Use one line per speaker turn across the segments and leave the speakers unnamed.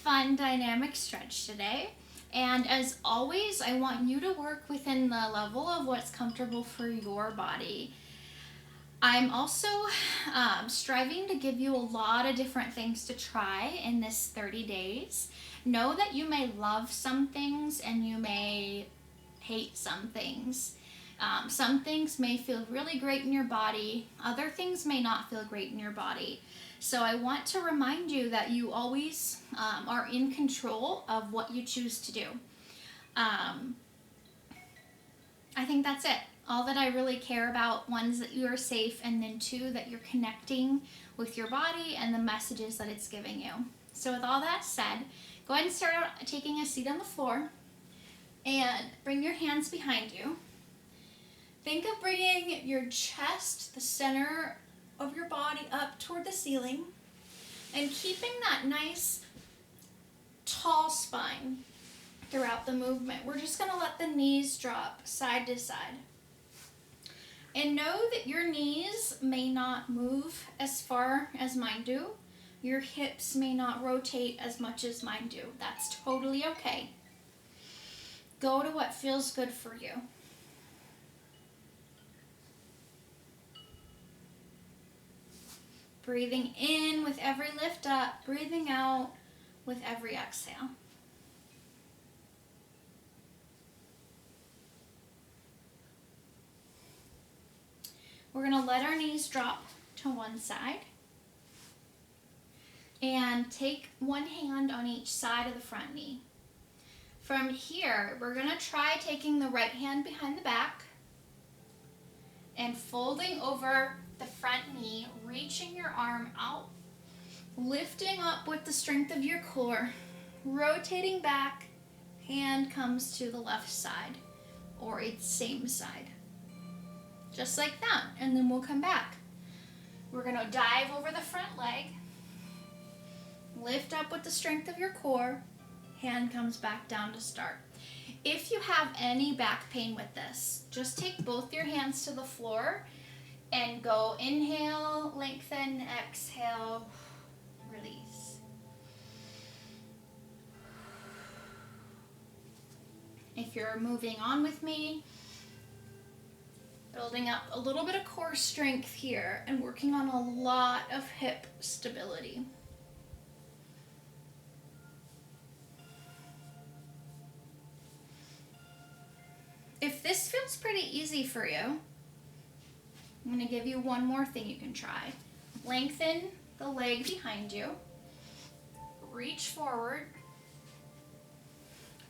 fun dynamic stretch today. And as always, I want you to work within the level of what's comfortable for your body. I'm also striving to give you a lot of different things to try in this 30 days. Know that you may love some things and you may hate some things. Some things may feel really great in your body, other things may not feel great in your body. So I want to remind you that you always are in control of what you choose to do. I think that's it. All that I really care about, one is that you are safe, and then two, that you're connecting with your body and the messages that it's giving you. So with all that said, go ahead and start out taking a seat on the floor and bring your hands behind you. Think of bringing your chest, the center of your body, up toward the ceiling and keeping that nice tall spine throughout the movement. We're just going to let the knees drop side to side. And know that your knees may not move as far as mine do. Your hips may not rotate as much as mine do. That's totally okay. Go to what feels good for you. Breathing in with every lift up, breathing out with every exhale. We're going to let our knees drop to one side and take one hand on each side of the front knee. From here, we're going to try taking the right hand behind the back and folding over the front knee, reaching your arm out, lifting up with the strength of your core, rotating back, hand comes to the left side or its same side. Just like that, and then we'll come back. We're going to dive over the front leg, lift up with the strength of your core, hand comes back down to start. If you have any back pain with this, just take both your hands to the floor and go inhale, lengthen, exhale, release. If you're moving on with me, building up a little bit of core strength here and working on a lot of hip stability. If this feels pretty easy for you, I'm going to give you one more thing you can try. Lengthen the leg behind you, reach forward,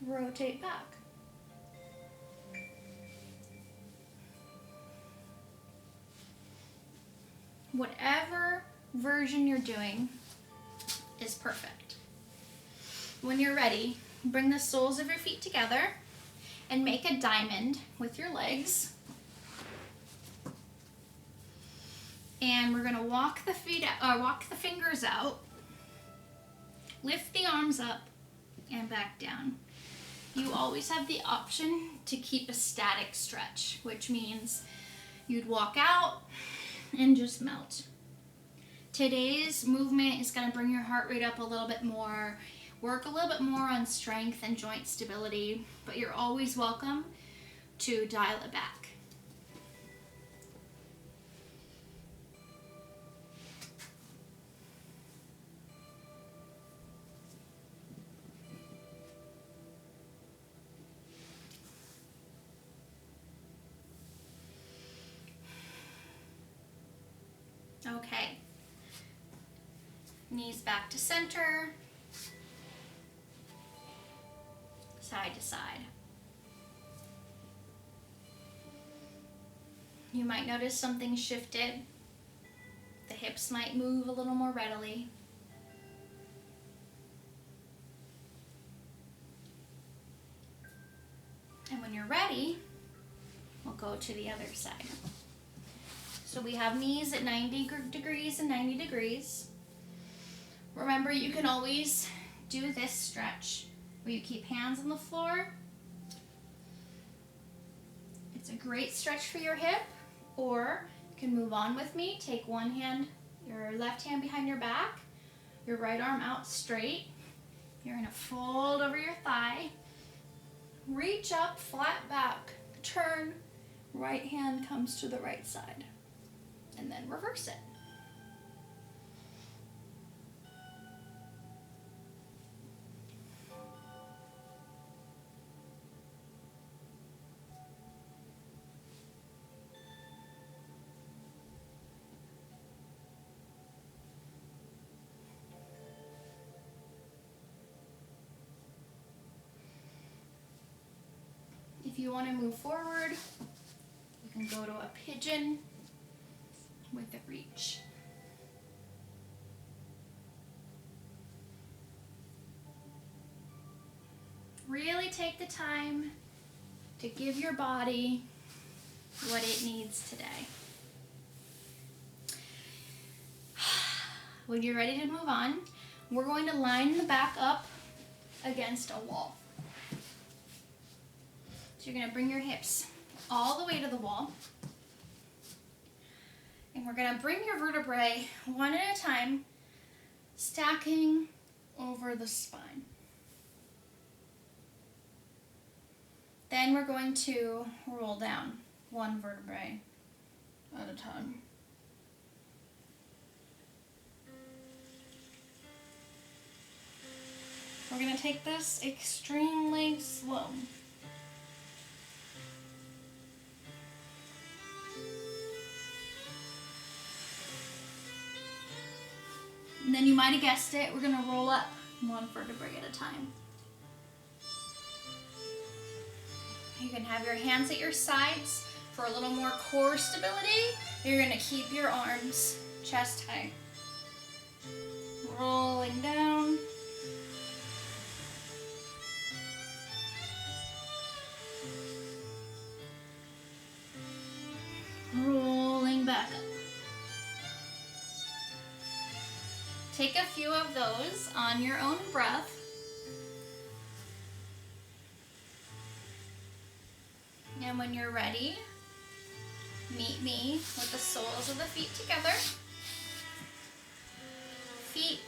rotate back. Whatever version you're doing is perfect. When you're ready, bring the soles of your feet together and make a diamond with your legs. And we're going to walk the fingers out, lift the arms up and back down. You always have the option to keep a static stretch, which means you'd walk out and just melt. Today's movement is going to bring your heart rate up a little bit more, work a little bit more on strength and joint stability, but you're always welcome to dial it back. Okay, knees back to center, side to side. You might notice something shifted. The hips might move a little more readily. And when you're ready, we'll go to the other side. So we have knees at 90 degrees and 90 degrees. Remember, you can always do this stretch where you keep hands on the floor. It's a great stretch for your hip, or you can move on with me. Take one hand, your left hand behind your back, your right arm out straight, You're gonna fold over your thigh, reach up, flat back, turn, right hand comes to the right side, and then reverse it. If you want to move forward, you can go to a pigeon with the reach. Really take the time to give your body what it needs today. When you're ready to move on, we're going to line the back up against a wall. So you're going to bring your hips all the way to the wall. And we're going to bring your vertebrae one at a time, stacking over the spine. Then we're going to roll down one vertebrae at a time. We're going to take this extremely slow. And then you might have guessed it, we're going to roll up one vertebrae at a time. You can have your hands at your sides for a little more core stability. You're going to keep your arms chest high. Rolling down. Rolling back up. Take a few of those on your own breath. And when you're ready, meet me with the soles of the feet together. Feet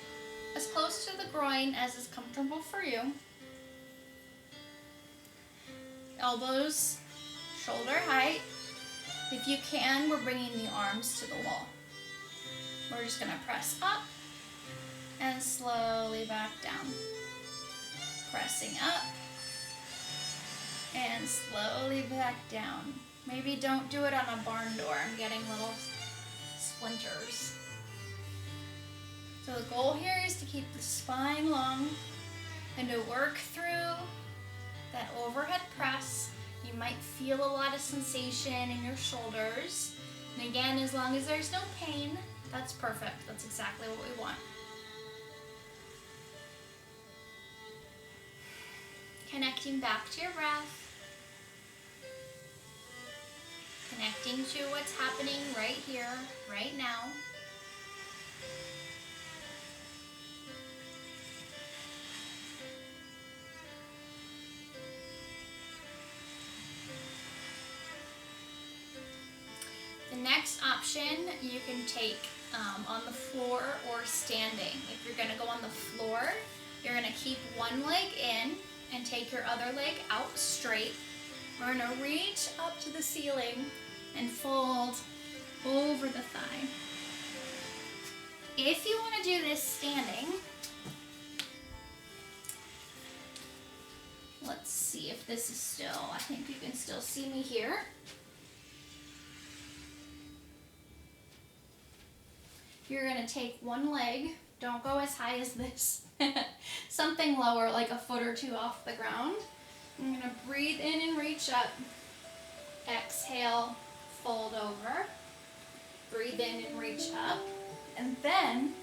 as close to the groin as is comfortable for you. Elbows shoulder height. If you can, we're bringing the arms to the wall. We're just going to press up and slowly back down. Pressing up and slowly back down. Maybe don't do it on a barn door. I'm getting little splinters. So the goal here is to keep the spine long and to work through that overhead press. You might feel a lot of sensation in your shoulders. And again, as long as there's no pain, that's perfect. That's exactly what we want. Connecting back to your breath. Connecting to what's happening right here, right now. The next option you can take on the floor or standing. If you're going to go on the floor, you're going to keep one leg in and take your other leg out straight. We're going to reach up to the ceiling and fold over the thigh. If you want to do this standing, let's see if this is still, I think you can still see me here. You're going to take one leg, don't go as high as this, something lower, like a foot or two off the ground. I'm going to breathe in and reach up, exhale, fold over, breathe in and reach up, and then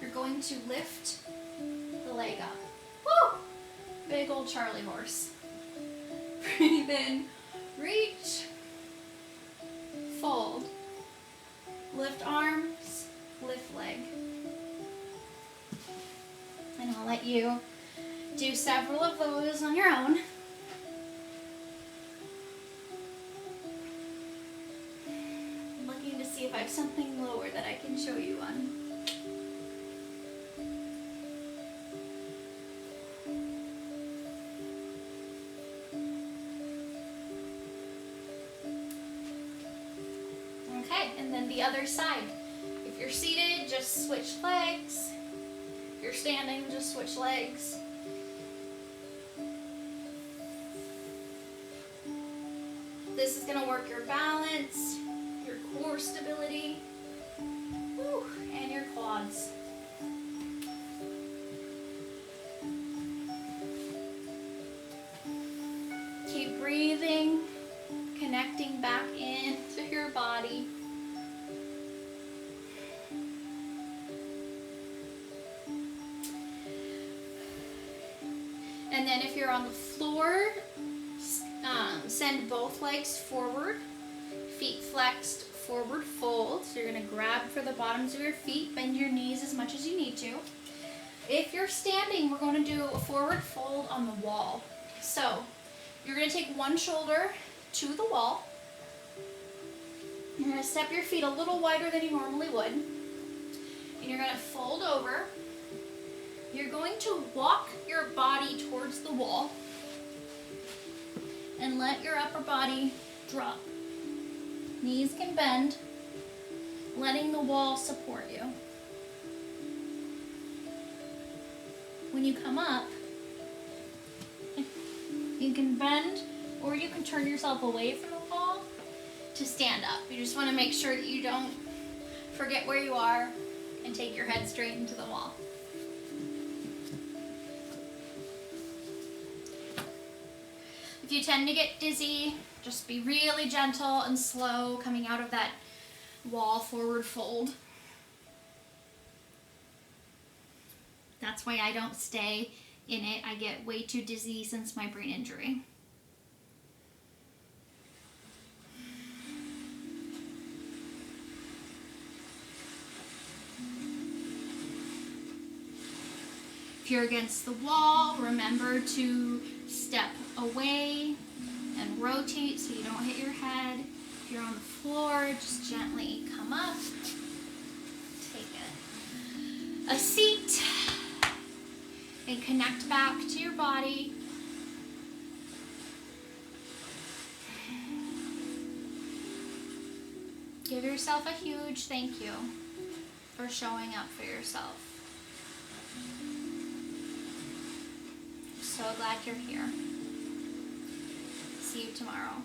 you're going to lift the leg up. Woo! Big old Charlie horse. Breathe in, reach, fold, lift arms, lift leg. And I'll let you do several of those on your own. I'm looking to see if I have something lower that I can show you on. Okay, and then the other side. If you're seated, just switch legs. If you're standing, just switch legs. This is gonna work your balance, your core stability, and your quads. Keep breathing, connecting back into your body. And then if you're on the floor, send both legs forward, feet flexed, forward fold. So you're gonna grab for the bottoms of your feet, bend your knees as much as you need to. If you're standing, we're gonna do a forward fold on the wall. So you're gonna take one shoulder to the wall. You're gonna step your feet a little wider than you normally would. And you're gonna fold over. You're going to walk your body towards the wall and let your upper body drop. Knees can bend, letting the wall support you. When you come up, you can bend or you can turn yourself away from the wall to stand up. You just want to make sure that you don't forget where you are and take your head straight into the wall. If you tend to get dizzy, just be really gentle and slow coming out of that wall forward fold. That's why I don't stay in it. I get way too dizzy since my brain injury. If you're against the wall, remember to step away and rotate so you don't hit your head. If you're on the floor, just gently come up, take a seat, and connect back to your body. Give yourself a huge thank you for showing up for yourself. So glad you're here. See you tomorrow.